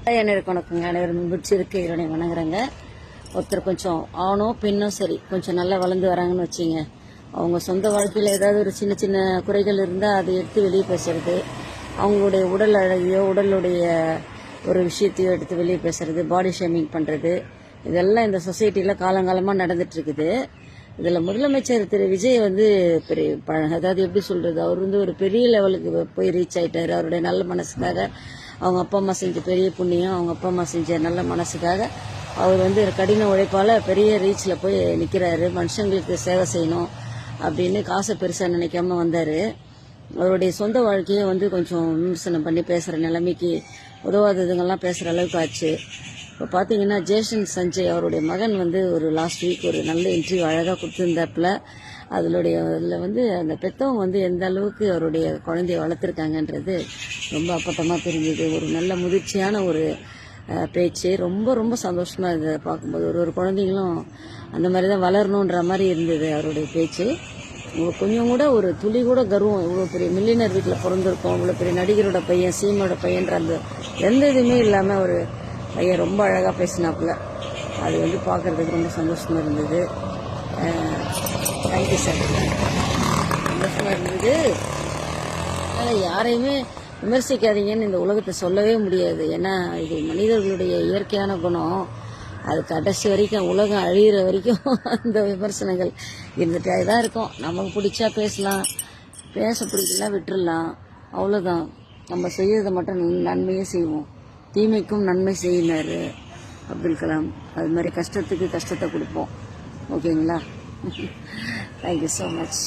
வணக்கங்க. அனைவரும் முடிச்சிருக்கு இவனை வணங்குறேங்க. ஒருத்தர் கொஞ்சம் ஆணோ பெண்ணோ சரி கொஞ்சம் நல்லா வளர்ந்து வராங்கன்னு வச்சிங்க, அவங்க சொந்த வாழ்க்கையில் ஏதாவது ஒரு சின்ன சின்ன குறைகள் இருந்தால் அதை எடுத்து வெளியே பேசுறது, அவங்களுடைய உடல் அழகையோ உடலுடைய ஒரு விஷயத்தையோ எடுத்து வெளியே பேசுறது, பாடி ஷேமிங் பண்ணுறது, இதெல்லாம் இந்த சொசைட்டியில் காலங்காலமாக நடந்துட்டு இருக்குது. இதில் முதலமைச்சர் திரு விஜய் வந்து பெரிய அதாவது எப்படி சொல்கிறது, அவர் வந்து ஒரு பெரிய லெவலுக்கு போய் ரீச் ஆகிட்டார். அவருடைய நல்ல மனசுக்காக, அவங்க அப்பா அம்மா செஞ்ச பெரிய புண்ணியம், அவங்க அப்பா அம்மா செஞ்ச நல்ல மனசுக்காக அவர் வந்து கடின உழைப்பால் பெரிய ரீச்சில் போய் நிற்கிறாரு. மனுஷங்களுக்கு சேவை செய்யணும் அப்படின்னு காசை பெருசாக நினைக்காம வந்தார். அவருடைய சொந்த வாழ்க்கையை வந்து கொஞ்சம் விமர்சனம் பண்ணி பேசுகிற நிலைமைக்கு, உதவாததுங்கெல்லாம் பேசுகிற அளவுக்கு ஆச்சு. இப்போ பார்த்தீங்கன்னா ஜேசன் சஞ்சய் அவருடைய மகன் வந்து ஒரு லாஸ்ட் வீக் ஒரு நல்ல இன்டர்வியூ அழகாக கொடுத்துருந்தாப்புல. அதில் வந்து அந்த பெற்றவங்க வந்து எந்த அளவுக்கு அவருடைய குழந்தைய வளர்த்துருக்காங்கன்றது ரொம்ப அப்பட்டமாக தெரிஞ்சுது. ஒரு நல்ல முதிர்ச்சியான ஒரு பேச்சு. ரொம்ப ரொம்ப சந்தோஷமாக இருந்தது பார்க்கும்போது. ஒரு குழந்தைங்களும் அந்த மாதிரி தான் வளரணுன்ற மாதிரி இருந்தது அவருடைய பேச்சு. கொஞ்சம் கூட ஒரு துளி கூட கர்வம், இவ்வளோ பெரிய மில்லியனர் வீட்டில் பிறந்திருக்கோம், இவ்வளோ பெரிய நடிகரோட பையன், சீமோட பையன்ற அந்த எந்த இதுவுமே இல்லாமல் ஒரு பையன் ரொம்ப அழகாக பேசினாப்புல. அது வந்து பார்க்குறதுக்கு ரொம்ப சந்தோஷமாக இருந்தது. Thank you sir. சந்தோஷமாக இருந்தது. அதனால் யாரையுமே விமர்சிக்காதீங்கன்னு இந்த உலகத்தை சொல்லவே முடியாது. ஏன்னா இது மனிதர்களுடைய இயற்கையான குணம். அது கடைசி வரைக்கும், உலகம் அழிகிற வரைக்கும் அந்த விமர்சனங்கள் இருந்துகிட்டே தான் இருக்கும். நமக்கு பிடிச்சா பேசலாம், பேச பிடிக்கலாம் விட்டுடலாம், அவ்வளோதான். நம்ம செய்யறதை மட்டும் நன்மையே செய்வோம். தீமைக்கும் நன்மை செய்யினார் அப்துல் கலாம். அது மாதிரி கஷ்டத்துக்கு கஷ்டத்தை கொடுப்போம். ஓகேங்களா? Thank you so much.